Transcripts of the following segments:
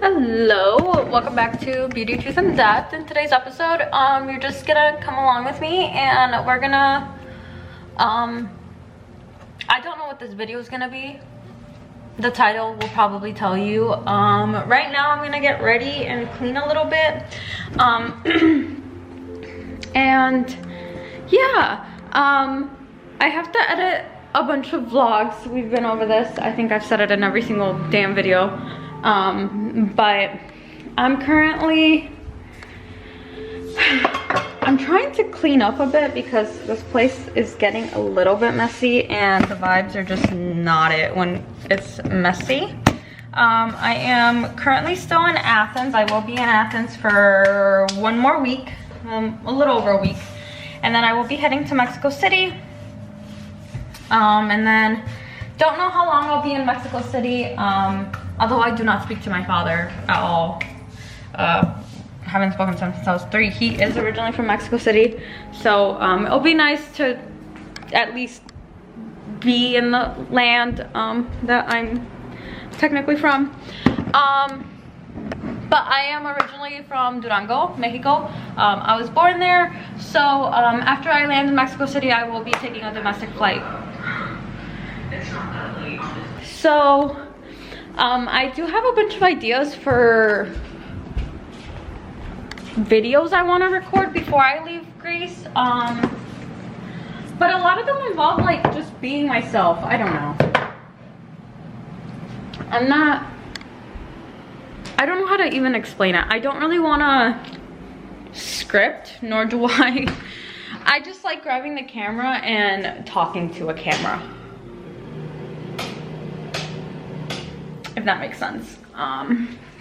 Hello, welcome back to Beauty, Truth, and Death. In today's episode, you're just gonna come along with me and we're gonna, I don't know what this video is gonna be. The title will probably tell you. Right now I'm gonna get ready and clean a little bit. And yeah, I have to edit a bunch of vlogs. We've been over this. I think I've said it in every single damn video. But I'm currently, I'm trying to clean up a bit because this place is getting a little bit messy and the vibes are just not it when it's messy. I am currently still in Athens. I will be in Athens for one more week, a little over a week. And then I will be heading to Mexico City. And then don't know how long I'll be in Mexico City. Although I do not speak to my father at all. Haven't spoken to him since I was 3. He is originally from Mexico City. So it'll be nice to at least be in the land that I'm technically from. But I am originally from Durango, Mexico. I was born there. So after I land in Mexico City, I will be taking a domestic flight. So I do have a bunch of ideas for videos I want to record before I leave Greece. But a lot of them involve like just being myself. I don't know. I don't know how to even explain it. I don't really want to script, nor do I. I just like grabbing the camera and talking to a camera. If that makes sense.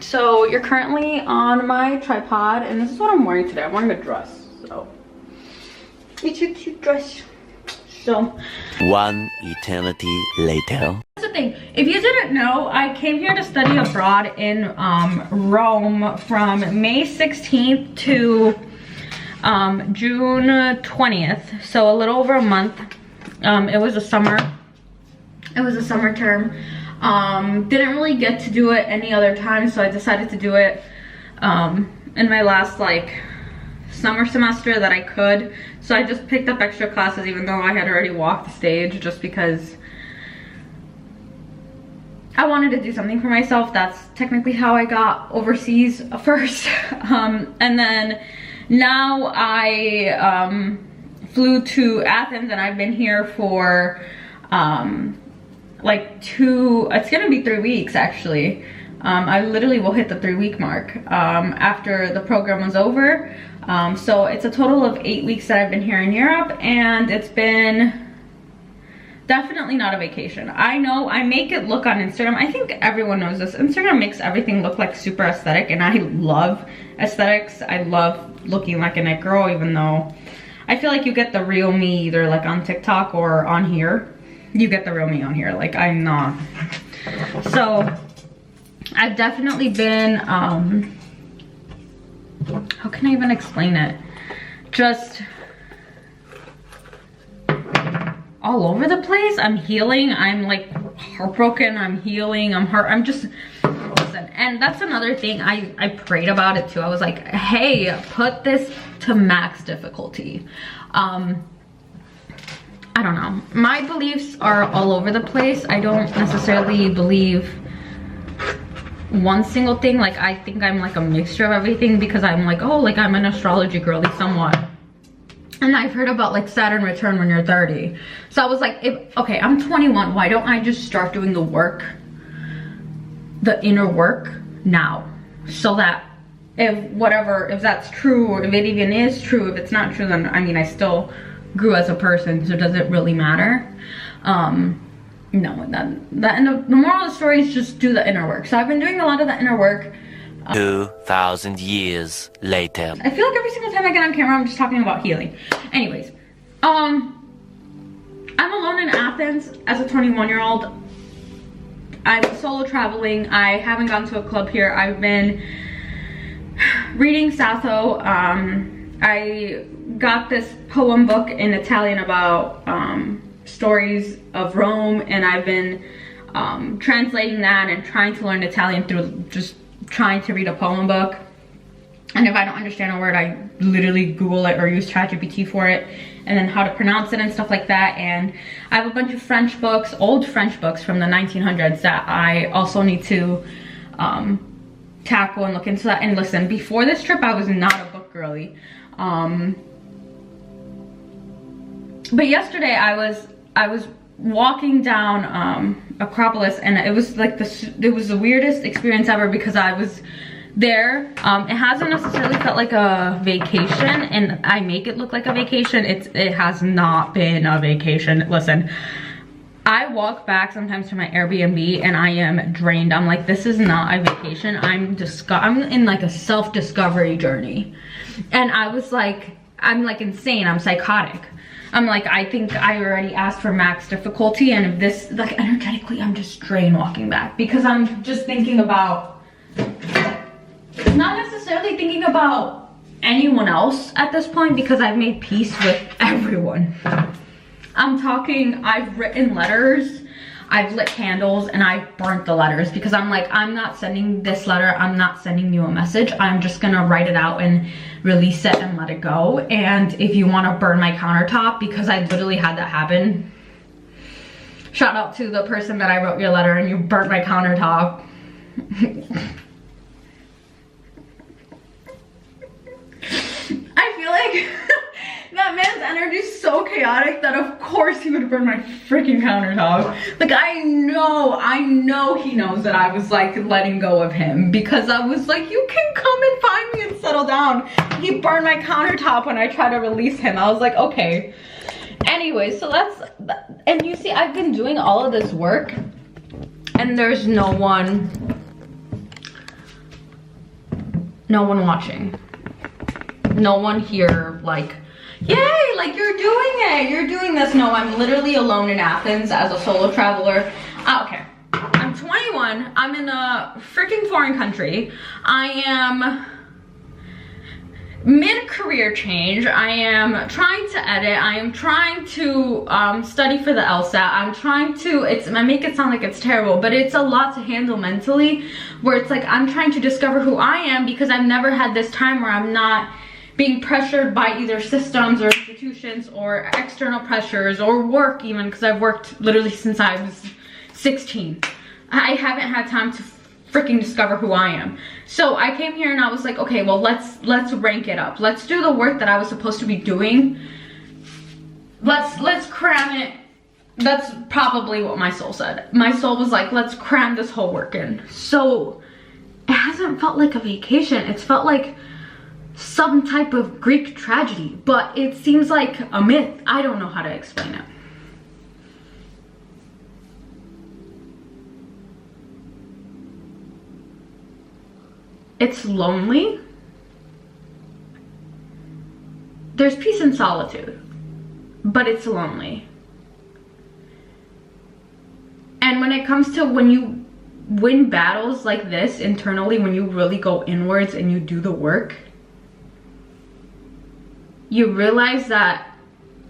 So you're currently on my tripod and this is what I'm wearing today. I'm wearing a dress, so it's a cute dress. So one eternity later. That's the thing, if you didn't know, I came here to study abroad in Rome from May 16th to June 20th, so a little over a month. It was a summer term. Didn't really get to do it any other time, so I decided to do it in my last like summer semester that I could. So I just picked up extra classes even though I had already walked the stage, just because I wanted to do something for myself. That's technically how I got overseas first. And then now I flew to Athens and I've been here for like it's gonna be 3 weeks actually. I literally will hit the 3-week mark after the program was over. So it's a total of 8 weeks that I've been here in Europe, and it's been definitely not a vacation. I know I make it look on Instagram. I think everyone knows this. Instagram makes everything look like super aesthetic, and I love aesthetics. I love looking like a net girl, even though I feel like you get the real me either like on TikTok or on here. You get the real me on here, like I'm not. So I've definitely been how can I even explain it, just all over the place. I'm healing. I'm like heartbroken. I'm healing. I'm just, listen, and that's another thing. I prayed about it too. I was like, hey, put this to max difficulty. I don't know. My beliefs are all over the place. I don't necessarily believe one single thing. Like I think I'm like a mixture of everything, because I'm like, oh, like I'm an astrology girly somewhat. And I've heard about like Saturn return when you're 30. So I was like, okay, I'm 21. Why don't I just start doing the work, the inner work now? So that if that's true, or if it even is true, if it's not true, then I mean, I still grew as a person, so does it really matter? No, and the moral of the story is just do the inner work. So I've been doing a lot of the inner work. 2,000 years later. I feel like every single time I get on camera, I'm just talking about healing. Anyways, I'm alone in Athens as a 21-year-old. I'm solo traveling. I haven't gone to a club here. I've been reading Sappho. I got this poem book in Italian about stories of Rome, and I've been translating that and trying to learn Italian through just trying to read a poem book. And if I don't understand a word, I literally Google it or use ChatGPT for it, and then how to pronounce it and stuff like that. And I have a bunch of French books, old French books from the 1900s that I also need to tackle and look into that. And listen, before this trip, I was not a book girly. But yesterday I was walking down Acropolis, and it was like it was the weirdest experience ever, because I was there. It hasn't necessarily felt like a vacation, and I make it look like a vacation. It has not been a vacation. Listen, I walk back sometimes to my Airbnb and I am drained. I'm like, this is not a vacation. I'm in like a self-discovery journey. And I was like, I'm like insane. I'm psychotic. I'm like, I think I already asked for max difficulty, and if this, like, energetically, I'm just drained walking back, because I'm just thinking about, not necessarily thinking about anyone else at this point, because I've made peace with everyone. I'm talking, I've written letters, I've lit candles, and I've burnt the letters, because I'm like, I'm not sending this letter, I'm not sending you a message, I'm just gonna write it out and release it and let it go. And if you want to burn my countertop, because I literally had that happen, shout out to the person that I wrote your letter and you burnt my countertop. I feel like that man's energy is so chaotic that of course he would burn my freaking countertop. Like, I know he knows that I was like letting go of him, because I was like, you can come and find me and settle down. He burned my countertop when I tried to release him. I was like, okay. Anyway, so and you see, I've been doing all of this work and there's no one watching. No one here like, yay, like you're doing it, you're doing this. No, I'm literally alone in Athens as a solo traveler. Okay, I'm 21, I'm in a freaking foreign country. I am mid-career change. I am trying to edit. I am trying to study for the LSAT. I'm trying to, I make it sound like it's terrible, but it's a lot to handle mentally, where it's like I'm trying to discover who I am, because I've never had this time where I'm not being pressured by either systems or institutions or external pressures or work, even, because I've worked literally since I was 16. I haven't had time to freaking discover who I am. So I came here and I was like, okay, well, let's rank it up. Let's do the work that I was supposed to be doing. Let's cram it. That's probably what my soul said. My soul was like, let's cram this whole work in. So it hasn't felt like a vacation. It's felt like some type of Greek tragedy, but it seems like a myth. I don't know how to explain it. It's lonely. There's peace in solitude, but it's lonely. And when it comes to when you win battles like this internally, when you really go inwards and you do the work, you realize that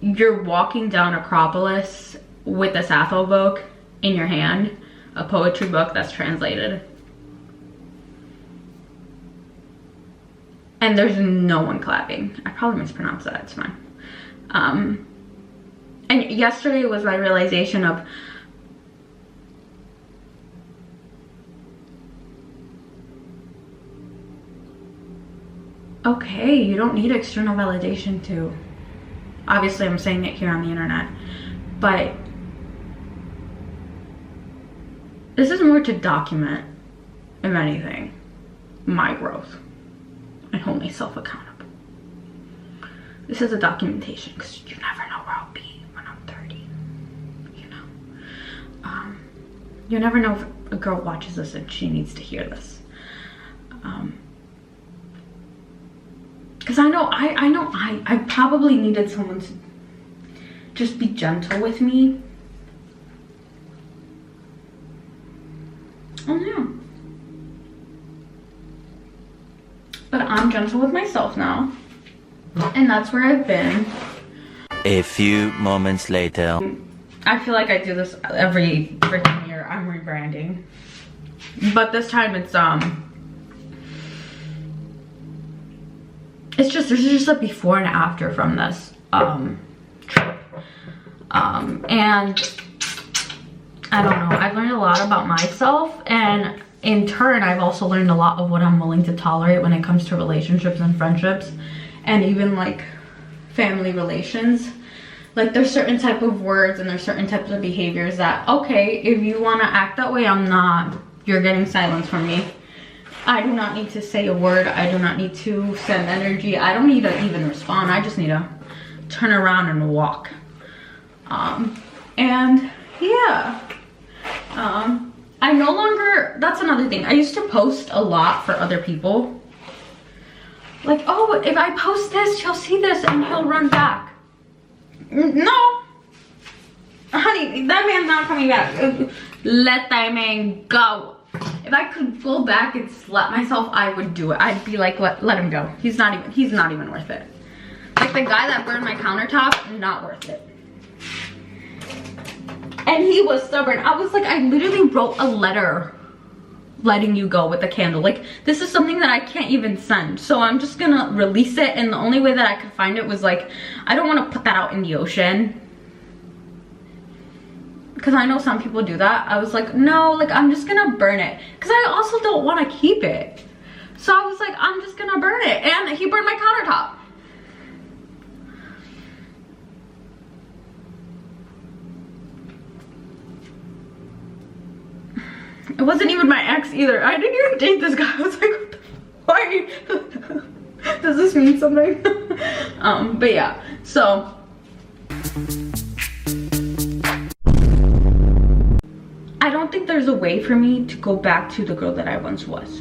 you're walking down Acropolis with a Sappho book in your hand, a poetry book that's translated. And there's no one clapping. I probably mispronounced that, it's fine. And yesterday was my realization of, okay, you don't need external validation to, obviously I'm saying it here on the internet, but this is more to document, if anything, my growth and hold myself accountable. This is a documentation, because you never know where I'll be when I'm 30, you know. You never know if a girl watches this and she needs to hear this. Because I know I probably needed someone to just be gentle with me. Oh yeah. But I'm gentle with myself now. And that's where I've been. A few moments later. I feel like I do this every freaking year. I'm rebranding. But this time it's it's just, there's just a before and after from this trip. And I don't know, I've learned a lot about myself, and in turn I've also learned a lot of what I'm willing to tolerate when it comes to relationships and friendships, and even like family relations. Like there's certain type of words and there's certain types of behaviors that, okay, if you want to act that way, I'm not, you're getting silence from me. I do not need to say a word. I do not need to send energy. I don't need to even respond. I just need to turn around and walk. And yeah, I no longer, that's another thing. I used to post a lot for other people. Like, oh, if I post this, he'll see this and he'll run back. No, honey, that man's not coming back. Let that man go. If I could go back and slap myself, I would do it. I'd be like, let him go. He's not even worth it. Like the guy that burned my countertop, not worth it. And he was stubborn. I was like, I literally wrote a letter letting you go with the candle. Like, this is something that I can't even send, so I'm just gonna release it. And the only way that I could find it was like, I don't want to put that out in the ocean, because I know some people do that. I was like, no, like I'm just gonna burn it, because I also don't want to keep it. So I was like, I'm just gonna burn it. And he burned my countertop. It wasn't even my ex either. I didn't even date this guy. I was like, what the, why? Does this mean something? But yeah, so. I don't think there's a way for me to go back to the girl that I once was.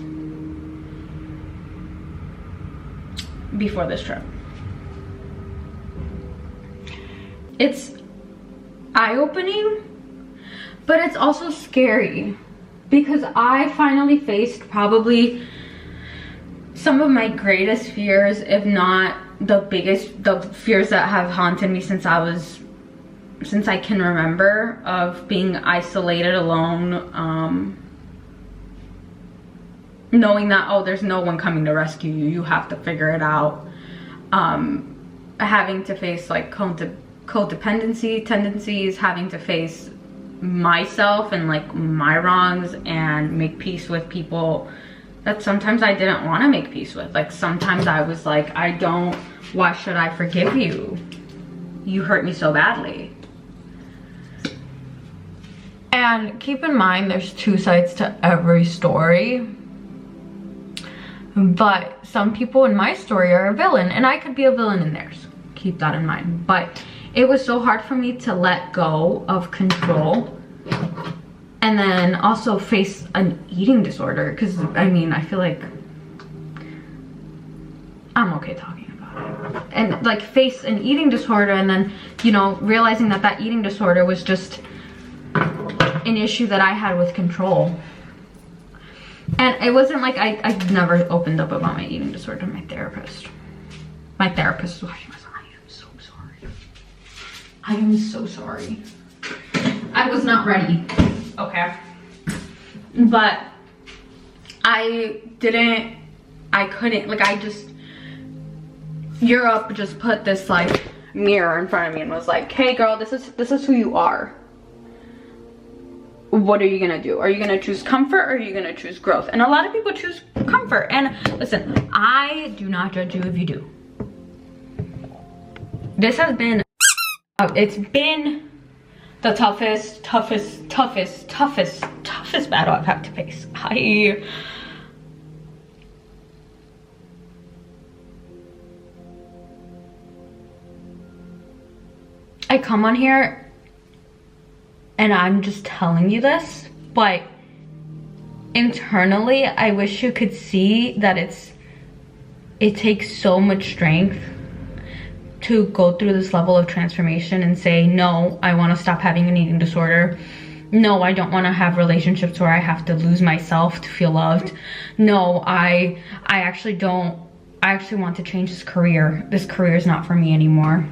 Before this trip. It's eye-opening, but it's also scary. Because I finally faced probably some of my greatest fears, if not the fears that have haunted me since I can remember, of being isolated, alone, knowing that, oh, there's no one coming to rescue you, you have to figure it out, having to face like codependency tendencies, having to face myself and like my wrongs and make peace with people that sometimes I didn't want to make peace with. Like sometimes I was like, why should I forgive you? You hurt me so badly. And keep in mind, there's two sides to every story. But some people in my story are a villain, and I could be a villain in theirs. Keep that in mind. But it was so hard for me to let go of control and then also face an eating disorder, because I mean, I feel like I'm okay talking about it, and like face an eating disorder, and then, you know, realizing that that eating disorder was just an issue that I had with control. And it wasn't like I never opened up about my eating disorder to my therapist. My therapist was watching this. I am so sorry. I was not ready, okay? But I couldn't, like Europe just put this like mirror in front of me and was like, hey girl, this is who you are. What are you gonna do? Are you gonna choose comfort, or are you gonna choose growth? And a lot of people choose comfort. And listen, I do not judge you if you do. This has been, it's been the toughest battle I've had to face. I come on here and I'm just telling you this, but internally I wish you could see that it takes so much strength to go through this level of transformation and say, no, I want to stop having an eating disorder. No, I don't want to have relationships where I have to lose myself to feel loved. No, I actually don't. I actually want to change this career. This career is not for me anymore.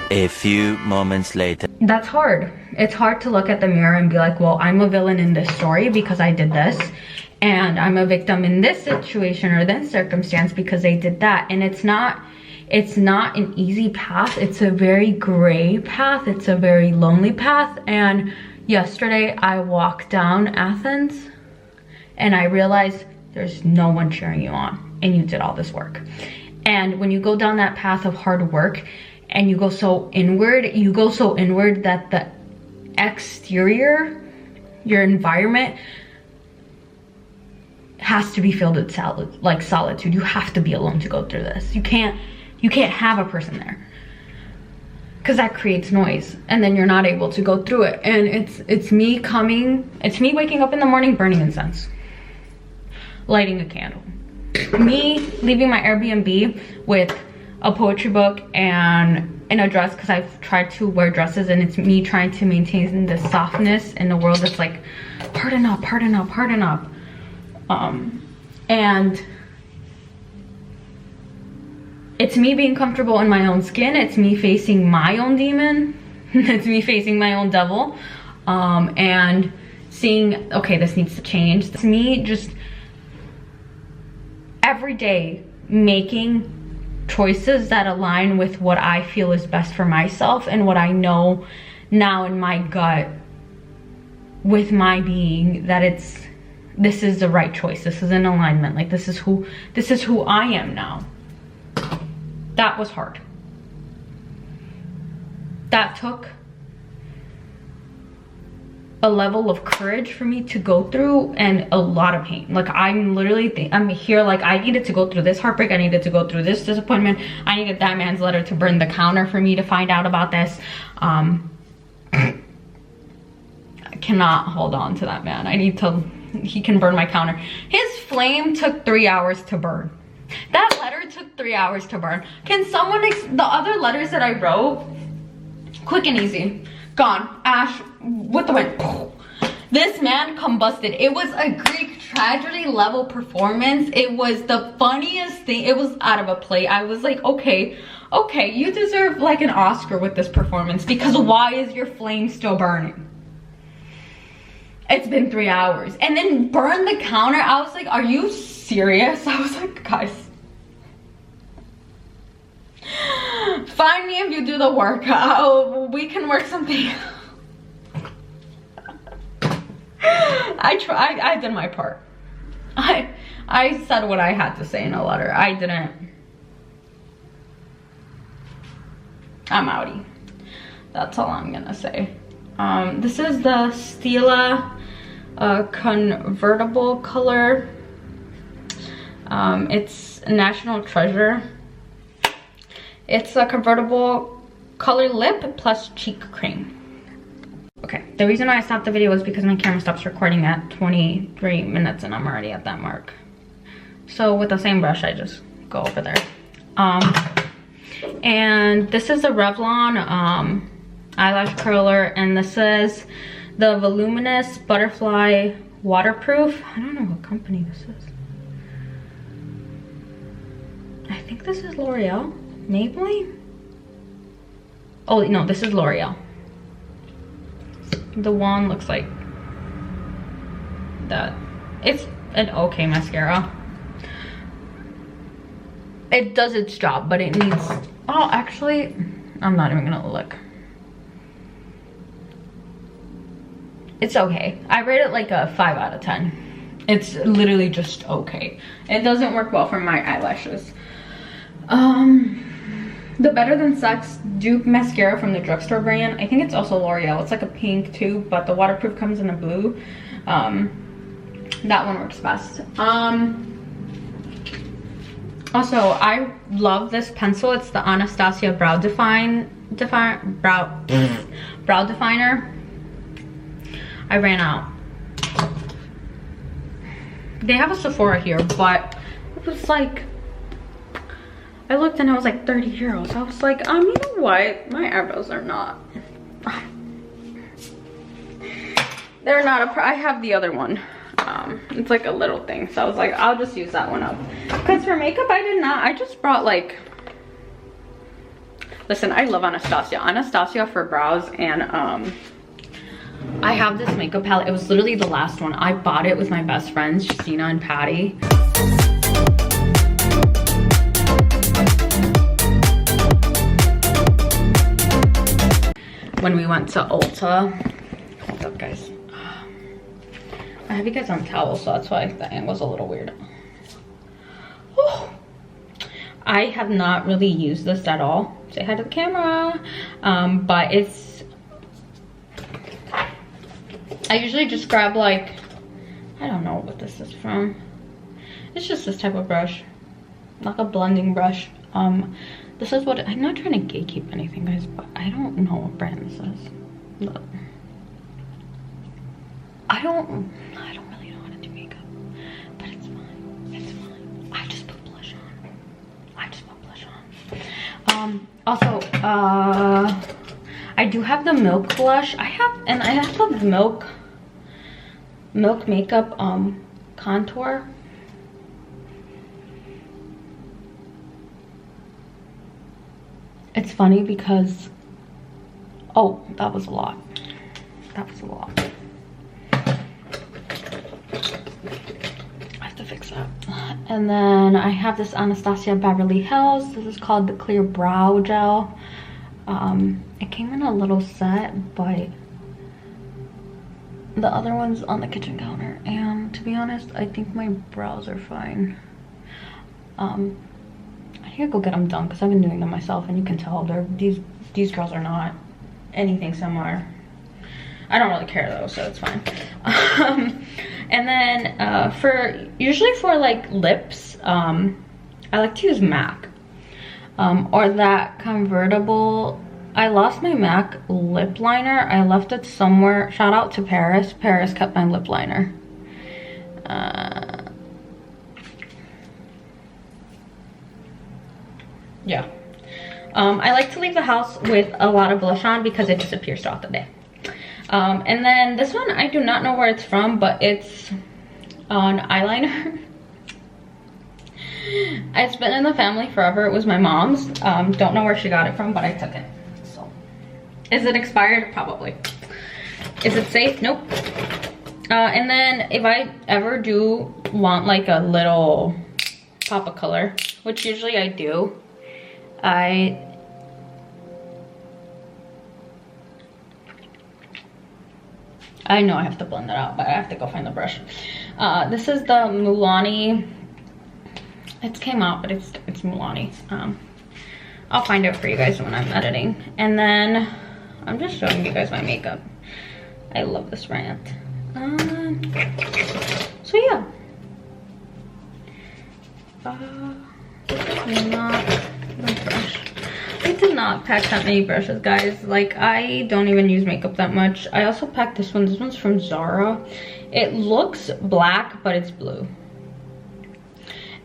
A few moments later. That's hard. It's hard to look at the mirror and be like, well, I'm a villain in this story because I did this. and I'm a victim in this situation or this circumstance because they did that. And it's not an easy path. It's a very gray path. It's a very lonely path. And yesterday I walked down Athens and I realized there's no one cheering you on, and you did all this work. And when you go down that path of hard work and you go so inward that the exterior, your environment, has to be filled with solitude. You have to be alone to go through this. You can't have a person there, because that creates noise, and then you're not able to go through it. And it's me waking up in the morning, burning incense, lighting a candle, me leaving my Airbnb with a poetry book and in a dress, because I've tried to wear dresses, and it's me trying to maintain the softness in the world that's like, harden up. And it's me being comfortable in my own skin. It's me facing my own demon. It's me facing my own devil, and seeing, okay, this needs to change. It's me just every day making choices that align with what I feel is best for myself, and what I know now in my gut with my being, that this is the right choice. This is in alignment. Like, this is who I am now. That was hard. That took a level of courage for me to go through, and a lot of pain. Like, I'm here, like, I needed to go through this heartbreak, I needed to go through this disappointment, I needed that man's letter to burn the counter for me to find out about this. I cannot hold on to that man. He can burn my counter. His flame took 3 hours to burn. That letter took 3 hours to burn. Can someone, the other letters that I wrote, quick and easy, gone, ash with the wind. This man combusted. It was a Greek tragedy level performance. It was the funniest thing. It was out of a play. I was like, okay, you deserve like an Oscar with this performance, because why is your flame still burning? It's been 3 hours. And then burn the counter. I was like, are you serious? I was like, guys, find me if you do the work. We can work something. I did my part. I said what I had to say in a letter. I'm outie. That's all I'm gonna say. This is the Stila convertible color. It's a national treasure. It's a convertible color lip plus cheek cream. Okay, the reason why I stopped the video was because my camera stops recording at 23 minutes and I'm already at that mark. So with the same brush, I just go over there. And this is a Revlon eyelash curler, and this is the Voluminous Butterfly Waterproof. I don't know what company this is. I think this is L'Oreal. Maybelline? Oh no, this is L'Oreal. The wand looks like that. It's an okay mascara. It does its job, but it needs, oh, actually, I'm not even gonna look. It's okay. I rate it like a 5 out of 10. It's literally just okay. It doesn't work well for my eyelashes. The Better Than Sex dupe mascara from the drugstore brand. I think it's also L'Oreal. It's like a pink too, but the waterproof comes in a blue. That one works best. Also, I love this pencil. It's the Anastasia Brow Definer. I ran out. They have a Sephora here, but it was like, I looked and it was like 30 euros. I was like, you know what? My eyebrows are not. They're not I have the other one. It's like a little thing. So I was like, I'll just use that one up. Because for makeup, I just brought like, listen, I love Anastasia. Anastasia for brows and I have this makeup palette. It was literally the last one. I bought it with my best friends, Justina and Patty. When we went to Ulta. Hold up, guys. I have you guys on towels, so that's why the angle's a little weird. Oh. I have not really used this at all. Say hi to the camera. But it's, I usually just grab like, I don't know what this is from. It's just this type of brush, like a blending brush. This is what, I'm not trying to gatekeep anything, guys, but I don't know what brand this is. Look. I don't really know how to do makeup, but it's fine. It's fine. I just put blush on. Also, I do have the Milk blush. I have the Milk makeup contour. It's funny because, oh, that was a lot. That was a lot. I have to fix that. And then I have this Anastasia Beverly Hills. This is called the Clear Brow Gel. It came in a little set, but the other one's on the kitchen counter. And to be honest, I think my brows are fine. I need to go get them done because I've been doing them myself, and you can tell these girls are not anything similar. I don't really care though, so it's fine. And then usually for like lips, I like to use MAC or that convertible. I lost my MAC lip liner. I left it somewhere. Shout out to Paris. Paris kept my lip liner. Yeah. I like to leave the house with a lot of blush on because it disappears throughout the day. And then this one, I do not know where it's from, but it's an eyeliner. It's been in the family forever. It was my mom's. Don't know where she got it from, but I took it. So, is it expired? Probably. Is it safe? Nope. And then if I ever do want like a little pop of color, which usually I do, I know I have to blend that out, but I have to go find the brush. This is the Mulani. It came out, but it's Mulani. I'll find it for you guys when I'm editing. And then I'm just showing you guys my makeup. I love this rant. So yeah. I did not pack that many brushes, guys. Like, I don't even use makeup that much. I also packed this one. This one's from Zara. It looks black, but it's blue.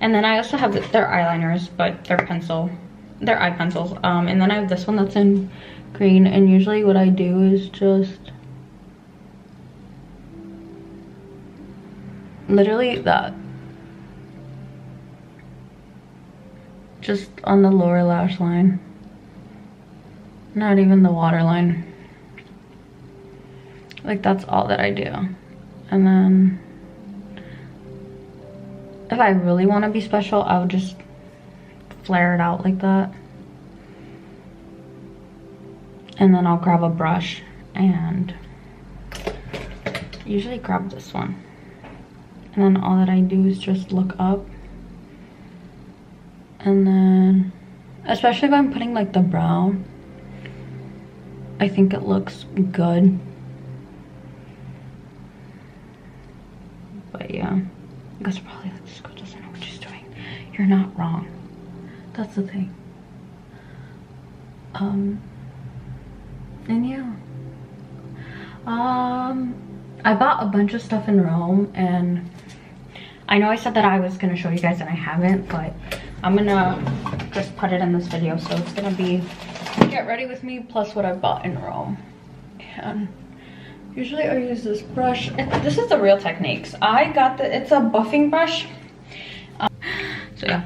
And then I also have their eyeliners, but they're eye pencils. And then I have this one that's in green. And usually what I do is just literally that. Just on the lower lash line. Not even the waterline. Like, that's all that I do. And then if I really want to be special, I would just flare it out like that. And then I'll grab a brush and usually grab this one. And then all that I do is just look up. And then, especially if I'm putting like the brown, I think it looks good. But yeah, you guys are probably like, this girl doesn't know what she's doing. You're not wrong. That's the thing. And yeah. I bought a bunch of stuff in Rome, and I know I said that I was gonna show you guys and I haven't, but I'm gonna just put it in this video. So it's gonna be get ready with me plus what I bought in Rome. And usually I use this brush. This is the Real Techniques. I got it's a buffing brush. So yeah,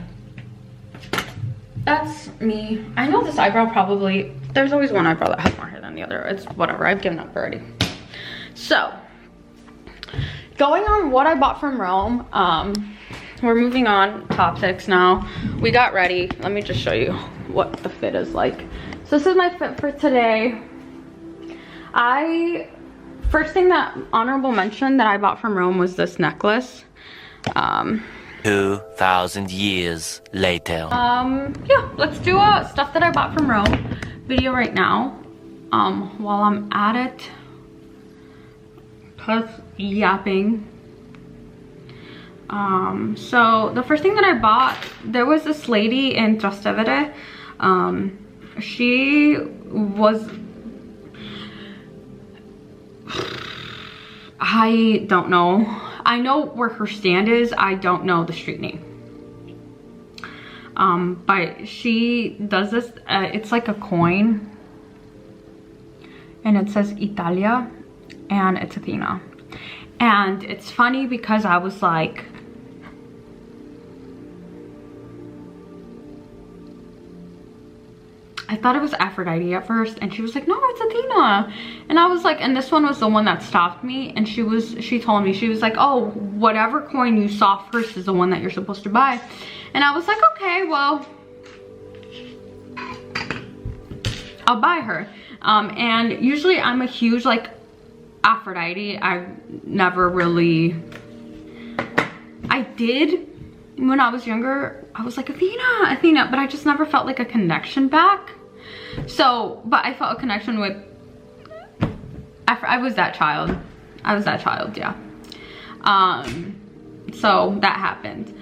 that's me. I know this eyebrow probably, there's always one eyebrow that has more hair than the other. It's whatever, I've given up already. So, going on what I bought from Rome, we're moving on, top 6 now. We got ready. Let me just show you what the fit is like. So this is my fit for today. First thing that honorable mention that I bought from Rome was this necklace. 2,000 years later. Yeah, let's do stuff that I bought from Rome video right now. While I'm at it, plus yapping. So the first thing that I bought, there was this lady in Trastevere. She was, I don't know. I know where her stand is. I don't know the street name. But she does this, it's like a coin. And it says Italia. And it's Athena. And it's funny because I was like, I thought it was Aphrodite at first, and she was like, no, it's Athena. And I was like, and this one was the one that stopped me, and she told me, she was like, oh, whatever coin you saw first is the one that you're supposed to buy. And I was like, okay, well, I'll buy her. And usually I'm a huge like Aphrodite. I did when I was younger. I was like, Athena, but I just never felt like a connection back. So, but I felt a connection with, I was that child, yeah. So that happened.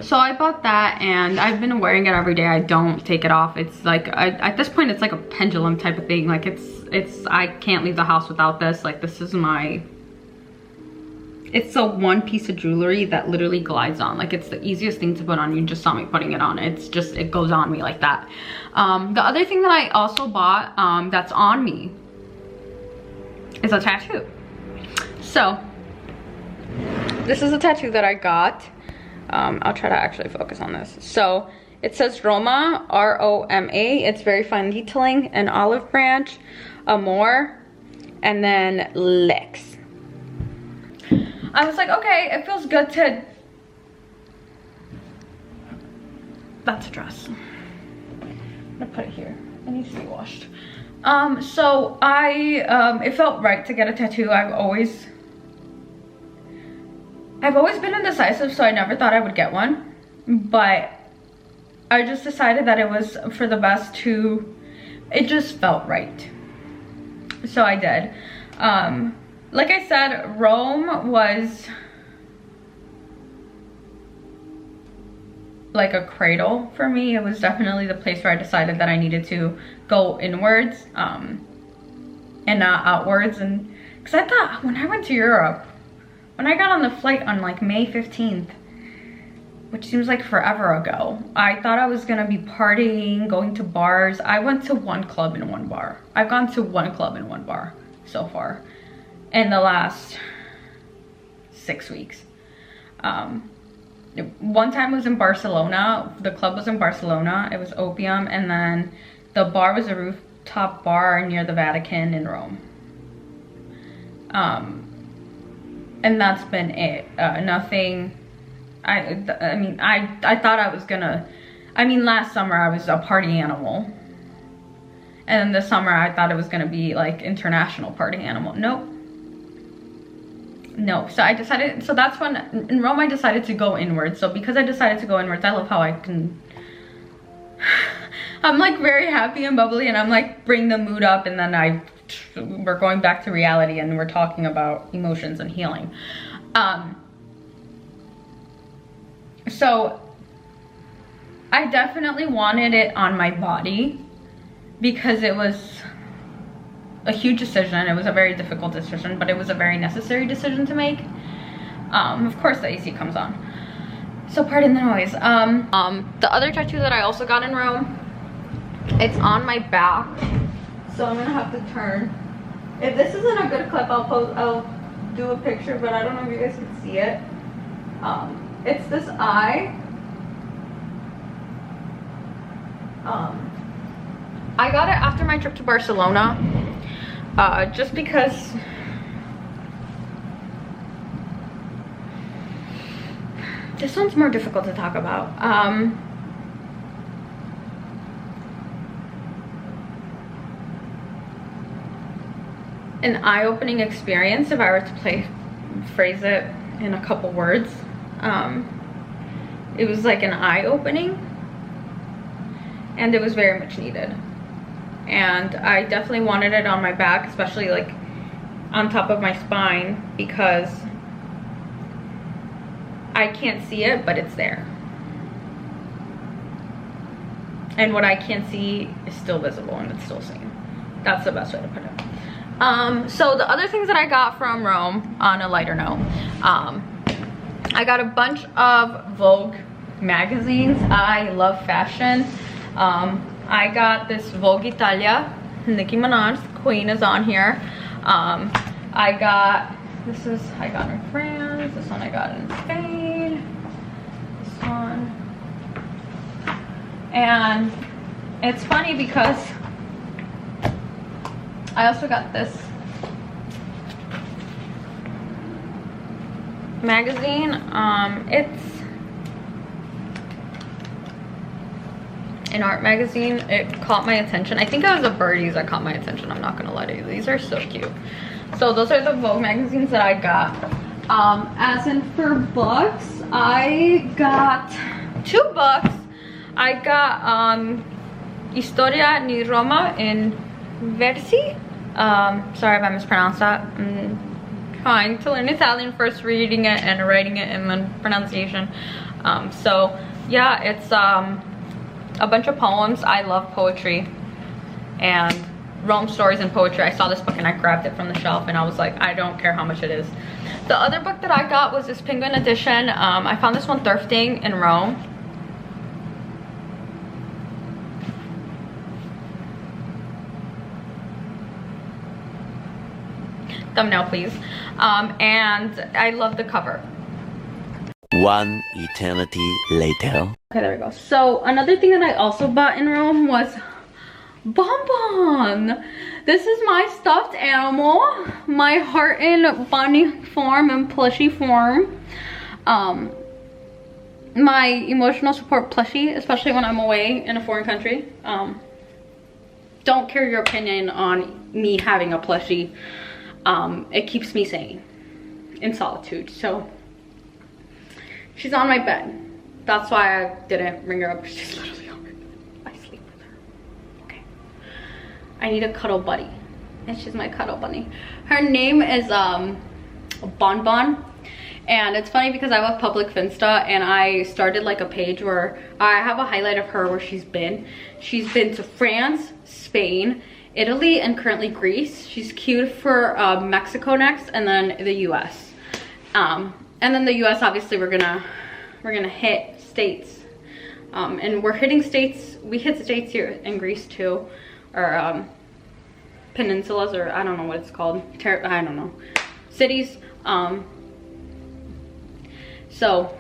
So I bought that, and I've been wearing it every day. I don't take it off. It's like, at this point, it's like a pendulum type of thing. Like I can't leave the house without this. Like, this is it's the one piece of jewelry that literally glides on. Like, it's the easiest thing to put on. You just saw me putting it on. It's just, it goes on me like that. The other thing that I also bought, that's on me, is a tattoo. So, this is a tattoo that I got. I'll try to actually focus on this. So, it says Roma, R-O-M-A. It's very fine detailing. An olive branch, amor, and then Lex. I was like, okay, it feels good to, that's a dress. I'm gonna put it here. It needs to be washed. So it felt right to get a tattoo. I've always been indecisive, so I never thought I would get one. But I just decided that it was for the best it just felt right. So I did. Like I said, Rome was like a cradle for me. It was definitely the place where I decided that I needed to go inwards and not outwards. And because I thought when I went to Europe, when I got on the flight on like May 15th, which seems like forever ago, I thought I was gonna be partying, going to bars. I went to one club and one bar. I've gone to one club and one bar so far in the last 6 weeks. One time was in Barcelona. The club was in Barcelona. It was Opium, and then the bar was a rooftop bar near the Vatican in Rome. And that's been it. Nothing. I mean, I thought I was gonna. I mean, last summer I was a party animal, and this summer I thought it was gonna be like international party animal. Nope. No, so I decided, so that's when, in Rome I decided to go inwards. So because I decided to go inwards, I love how I can, I'm like very happy and bubbly, and I'm like bring the mood up, and then we're going back to reality, and we're talking about emotions and healing. So I definitely wanted it on my body because it was a huge decision. It was a very difficult decision, but it was a very necessary decision to make. Of course the AC comes on, so pardon the noise. The other tattoo that I also got in Rome, it's on my back, so I'm gonna have to turn. If this isn't a good clip, I'll do a picture, but I don't know if you guys can see it. It's this eye. I got it after my trip to Barcelona. Just because this one's more difficult to talk about. An eye-opening experience, if I were to phrase it in a couple words. It was like an eye-opening, and it was very much needed. And I definitely wanted it on my back, especially like on top of my spine, because I can't see it, but it's there. And what I can't see is still visible, and it's still seen. That's the best way to put it. So the other things that I got from Rome, on a lighter note, I got a bunch of Vogue magazines. I love fashion. I got this Vogue Italia, Nicki Minaj, Queen is on here. I got in France, this one I got in Spain, this one. And it's funny because I also got this magazine. It's an art magazine. It caught my attention. I think it was the birdies that caught my attention. I'm not gonna lie to you. These are so cute. So those are the Vogue magazines that I got. As in for books, I got 2 books. I got Historia di Roma in Versi. Sorry if I mispronounced that. I'm trying to learn Italian first, reading it and writing it, and then pronunciation. So yeah, it's a bunch of poems. I love poetry and Rome stories and poetry. I saw this book and I grabbed it from the shelf, and I was like, I don't care how much it is. The other book that I got was this Penguin edition. I found this one thrifting in Rome. Thumbnail please. And I love the cover. One eternity later. Okay, there we go. So another thing that I also bought in Rome was Bonbon. This is my stuffed animal, my heart in bunny form and plushie form. My emotional support plushie, especially when I'm away in a foreign country. Don't care your opinion on me having a plushie. It keeps me sane in solitude. So she's on my bed. That's why I didn't bring her up. She's literally on my bed. I sleep with her. Okay. I need a cuddle buddy, and she's my cuddle bunny. Her name is Bonbon. And it's funny because I have a public Finsta, and I started like a page where I have a highlight of her where she's been. She's been to France, Spain, Italy, and currently Greece. She's queued for Mexico next, and then the US. And then the US, obviously we're gonna hit states. And we're hitting states, we hit states here in Greece too, or peninsulas, or I don't know what it's called, I don't know, cities. So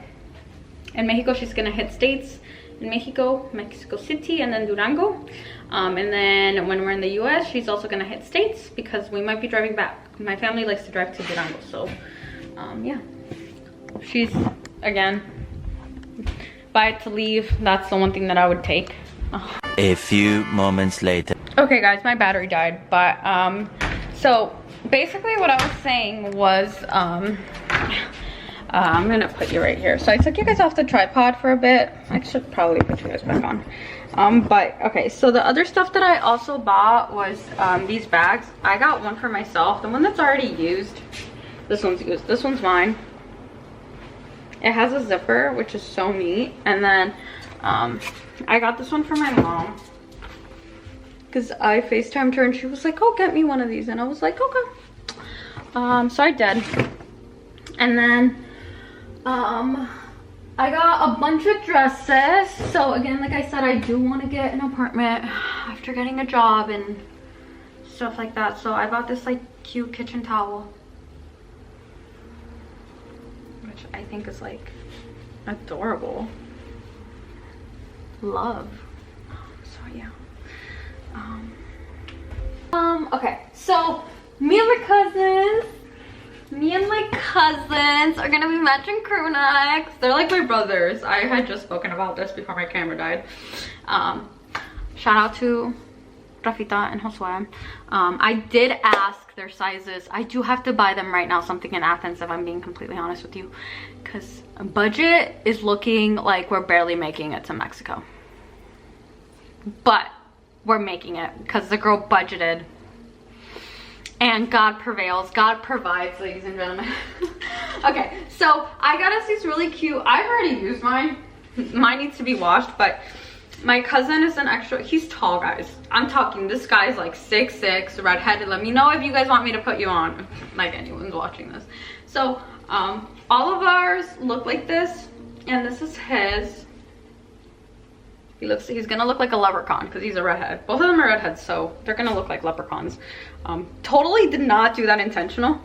in Mexico, she's gonna hit states in Mexico, Mexico City, and then Durango. And then when we're in the US, she's also gonna hit states because we might be driving back. My family likes to drive to Durango, so yeah. She's, again, buy it to leave. That's the one thing that I would take. A few moments later. Okay guys, my battery died, but so basically what I was saying was I'm gonna put you right here. So I took you guys off the tripod for a bit. I should probably put you guys back on. But okay, so the other stuff that I also bought was these bags. I got one for myself, the one that's already used. This one's used, this one's mine. It has a zipper, which is so neat. And then I got this one for my mom because I FaceTimed her and she was like, oh, get me one of these. And I was like, okay. So I did. And then I got a bunch of dresses. So again, like I said, I do want to get an apartment after getting a job and stuff like that. So I bought this like cute kitchen towel, which I think is like adorable. Love. So yeah. Okay, so me and my cousins Me and my cousins are gonna be matching crew necks. They're like my brothers. I had just spoken about this before my camera died. Shout out to Rafita and Josue. I did ask their sizes. I do have to buy them right now, something in Athens, if I'm being completely honest with you, because budget is looking like we're barely making it to Mexico. But we're making it because the girl budgeted. And God prevails. God provides, ladies and gentlemen. Okay, so I got us these really cute. I've already used mine. Mine needs to be washed, but my cousin is an extra. He's tall, guys. I'm talking, this guy's like 6'6", redheaded. Let me know if you guys want me to put you on, if, like, anyone's watching this. So all of ours look like this, and this is his. He's gonna look like a leprechaun because he's a redhead. Both of them are redheads, so they're gonna look like leprechauns. Totally did not do that intentional.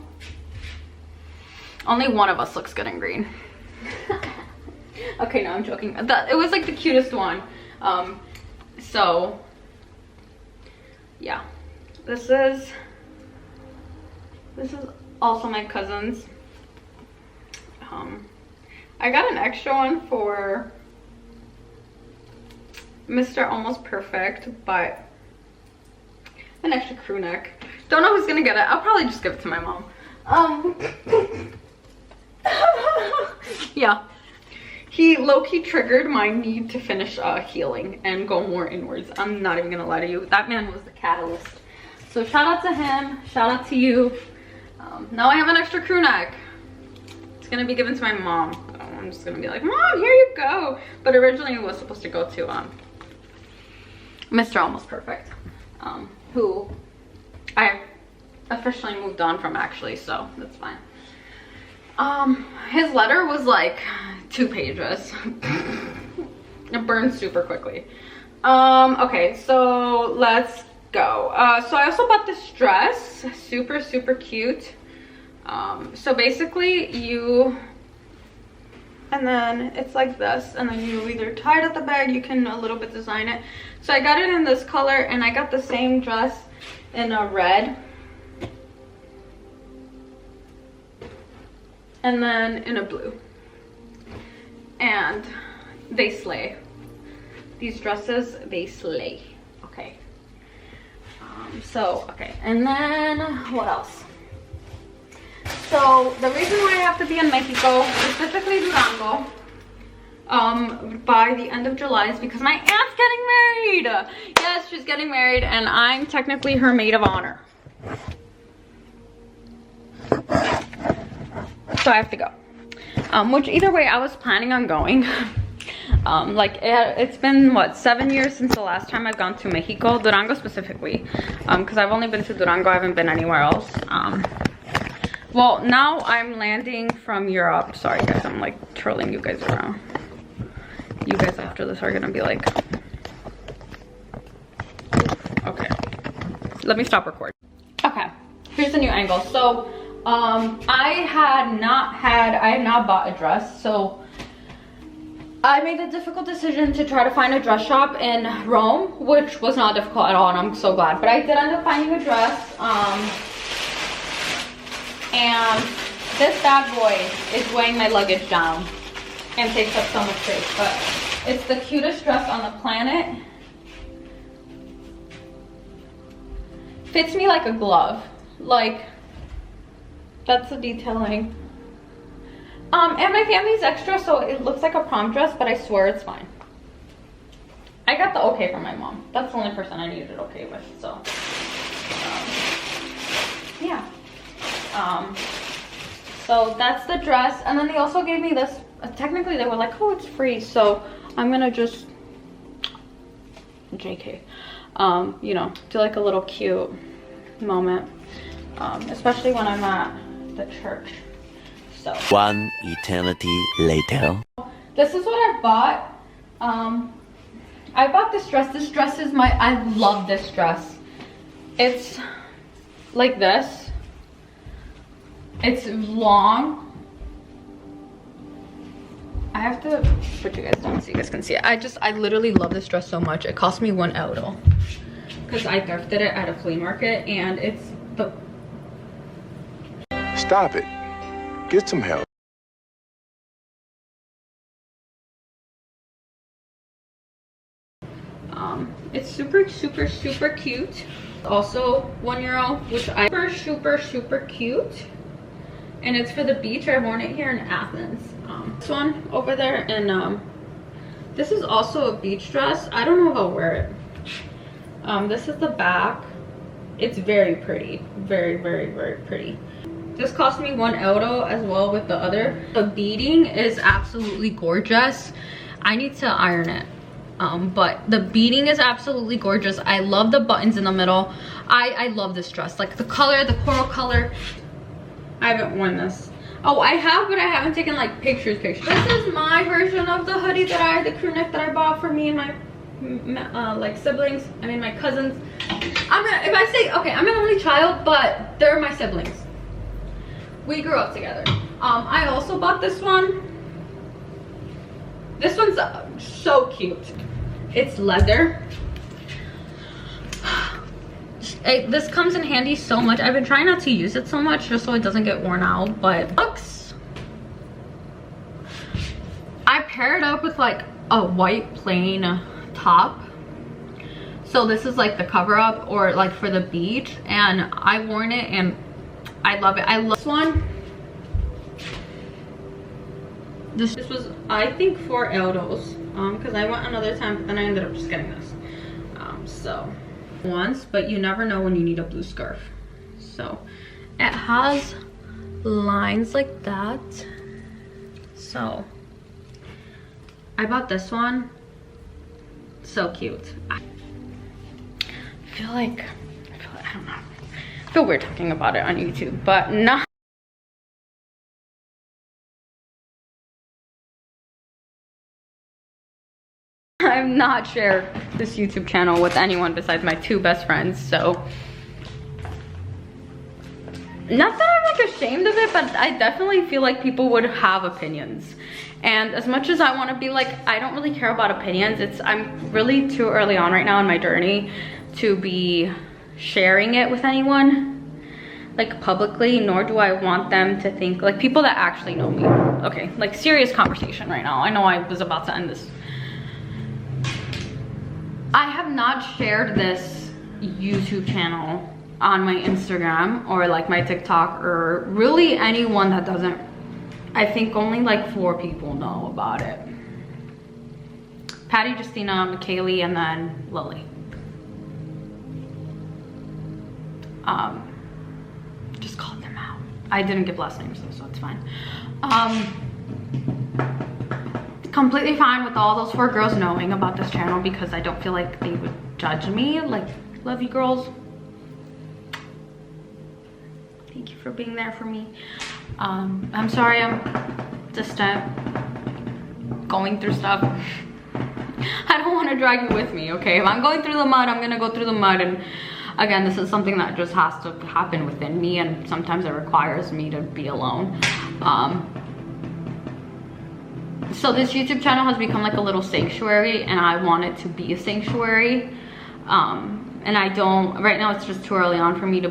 Only one of us looks good in green. Okay, no, I'm joking. It was like the cutest one. So yeah, this is also my cousin's. I got an extra one for Mr. Almost Perfect, but an extra crew neck. Don't know who's gonna get it. I'll probably just give it to my mom. Yeah, he low-key triggered my need to finish healing and go more inwards. I'm not even gonna lie to you, that man was the catalyst. So shout out to him, shout out to you. Now I have an extra crew neck. It's gonna be given to my mom. So I'm just gonna be like, Mom, here you go. But originally it was supposed to go to Mr. Almost Perfect, who I officially moved on from, actually, so that's fine. His letter was like 2 pages. It burned super quickly. Okay, so let's go. So I also bought this dress, super cute. So basically and then it's like this, and then you either tie it at the bag, you can a little bit design it. So I got it in this color, and I got the same dress in a red, and then in a blue, and they slay. These dresses, they slay. Okay. Okay, and then what else? So the reason why I have to be in Mexico, specifically Durango, by the end of July is because my aunt's getting married. Yes, she's getting married, and I'm technically her maid of honor. So I have to go. Which either way, I was planning on going. Like it's been what, 7 years since the last time I've gone to Mexico, Durango specifically, because I've only been to Durango, I haven't been anywhere else. Well, now I'm landing from Europe. Sorry guys, I'm like twirling you guys around. You guys after this are gonna be like, okay, let me stop recording. Okay, here's the new angle. So I had not bought a dress, so I made the difficult decision to try to find a dress shop in Rome, which was not difficult at all, and I'm so glad. But I did end up finding a dress, and this bad boy is weighing my luggage down and takes up so much space. But it's the cutest dress on the planet. Fits me like a glove. Like, that's the detailing. And my family's extra, so it looks like a prom dress, but I swear it's fine. I got the okay from my mom. That's the only person I needed it okay with, so. Yeah. So that's the dress, and then they also gave me this. Technically, they were like, oh, it's free, so I'm gonna just, JK, you know, do like a little cute moment, especially when I'm at the church. So 1 eternity later. this is what I bought. I bought this dress. This dress is I love this dress. It's like this. It's long. I have to put you guys down so you guys can see it. I literally love this dress so much. It cost me €1 because I thrifted it at a flea market, and it's the. Stop it. Get some help. It's super, super, super cute. Also €1, which I super, super cute. And it's for the beach. I've worn it here in Athens. This one over there, and this is also a beach dress. I don't know if I'll wear it. This is the back. It's very pretty. Very, very, very pretty. This cost me €1 as well with the other. The beading is absolutely gorgeous. I need to iron it. But the beading is absolutely gorgeous. I love the buttons in the middle. I love this dress. Like the color, the coral color. I haven't worn this. Oh, I have, but I haven't taken like pictures. This is my version of the hoodie that the crew neck that I bought for me and my like siblings. I mean my cousins. If I say, okay, I'm an only child, but they're my siblings. We grew up together. I also bought this one. This one's so cute. It's leather. This comes in handy so much. I've been trying not to use it so much just so it doesn't get worn out, but looks. I paired it up with like a white plain top. So this is like the cover up or like for the beach, and I've worn it and I love it. I love this one. This was, I think, €4 because I went another time, but then I ended up just getting this. So once, but you never know when you need a blue scarf. So it has lines like that. So I bought this one. So cute. I feel like, I don't know. I feel weird talking about it on YouTube, but not. I've not shared this YouTube channel with anyone besides my 2 best friends, so not that I'm like ashamed of it, but I definitely feel like people would have opinions. And as much as I want to be like, I don't really care about opinions, I'm really too early on right now in my journey to be sharing it with anyone like publicly, nor do I want them to think, like people that actually know me. Okay, like serious conversation right now. I know I was about to end this. I have not shared this YouTube channel on my Instagram or like my TikTok or really anyone that doesn't. I think only like 4 people know about it. Patty, Justina, McKaylee, and then Lily. Just called them out. I didn't give last names though, so it's fine. Completely fine with all those 4 girls knowing about this channel because I don't feel like they would judge me. Like, love you girls. Thank you for being there for me. I'm sorry I'm distant, going through stuff. I don't want to drag you with me, okay? If I'm going through the mud, I'm gonna go through the mud. And again, this is something that just has to happen within me, and sometimes it requires me to be alone. So this YouTube channel has become like a little sanctuary, and I want it to be a sanctuary. And I don't, right now it's just too early on for me to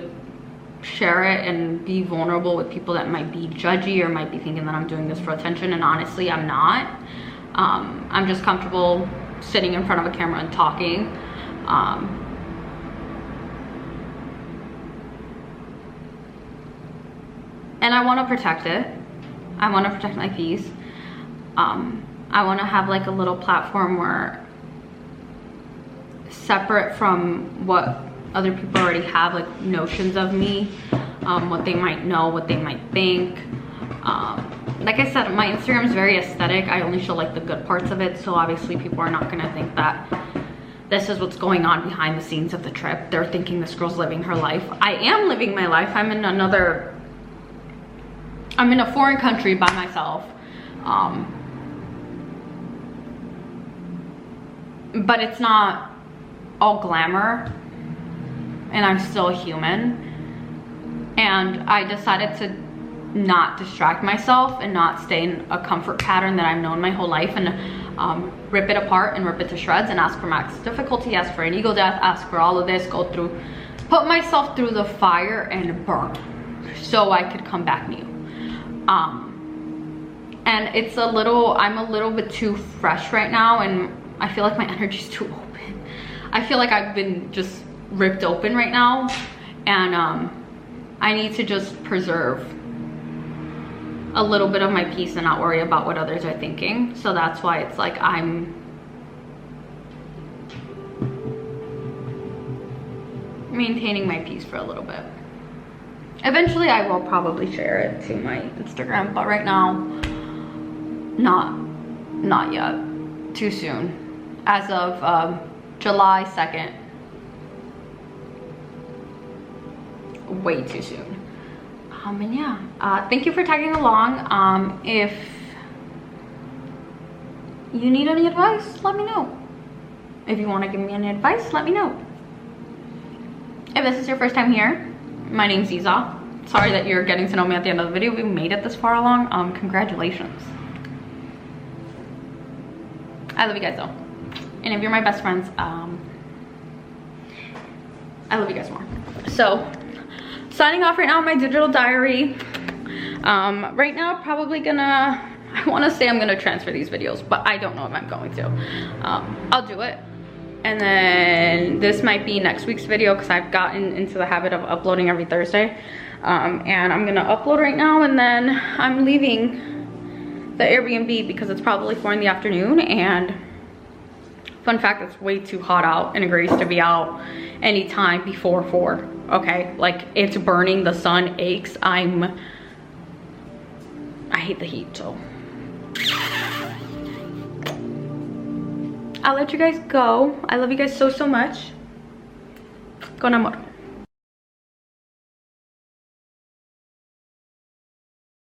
share it and be vulnerable with people that might be judgy or might be thinking that I'm doing this for attention, and honestly I'm not. I'm just comfortable sitting in front of a camera and talking. And I want to protect it. I want to protect my peace. I want to have like a little platform where, separate from what other people already have, like notions of me, what they might know, what they might think. Like I said, my Instagram is very aesthetic. I only show like the good parts of it, so obviously people are not gonna think that this is what's going on behind the scenes of the trip. They're thinking this girl's living her life. I am living my life. I'm in a foreign country by myself. But it's not all glamour, and I'm still a human. And I decided to not distract myself and not stay in a comfort pattern that I've known my whole life, and rip it apart and rip it to shreds and ask for max difficulty, ask for an ego death, ask for all of this, put myself through the fire and burn so I could come back new. And it's a little, I'm a little bit too fresh right now, and I feel like my energy's too open. I feel like I've been just ripped open right now, and I need to just preserve a little bit of my peace and not worry about what others are thinking. So that's why it's like I'm maintaining my peace for a little bit. Eventually I will probably share it to my Instagram, but right now, not yet. Too soon. As of July 2nd. Way too soon. And yeah, thank you for tagging along. If you need any advice, let me know. If you want to give me any advice, let me know. If this is your first time here, my name's Iza. Sorry that you're getting to know me at the end of the video. We made it this far along. Congratulations. I love you guys though. And if you're my best friends, I love you guys more. So, signing off right now on my digital diary. Right now, probably gonna, I wanna say I'm gonna transfer these videos, but I don't know if I'm going to. I'll do it. And then this might be next week's video because I've gotten into the habit of uploading every Thursday. And I'm gonna upload right now, and then I'm leaving the Airbnb because it's probably 4 in the afternoon. And fun fact, it's way too hot out in Greece to be out anytime before 4. Okay, like it's burning, the sun aches. I hate the heat, so I'll let you guys go. I love you guys so much. Con amor.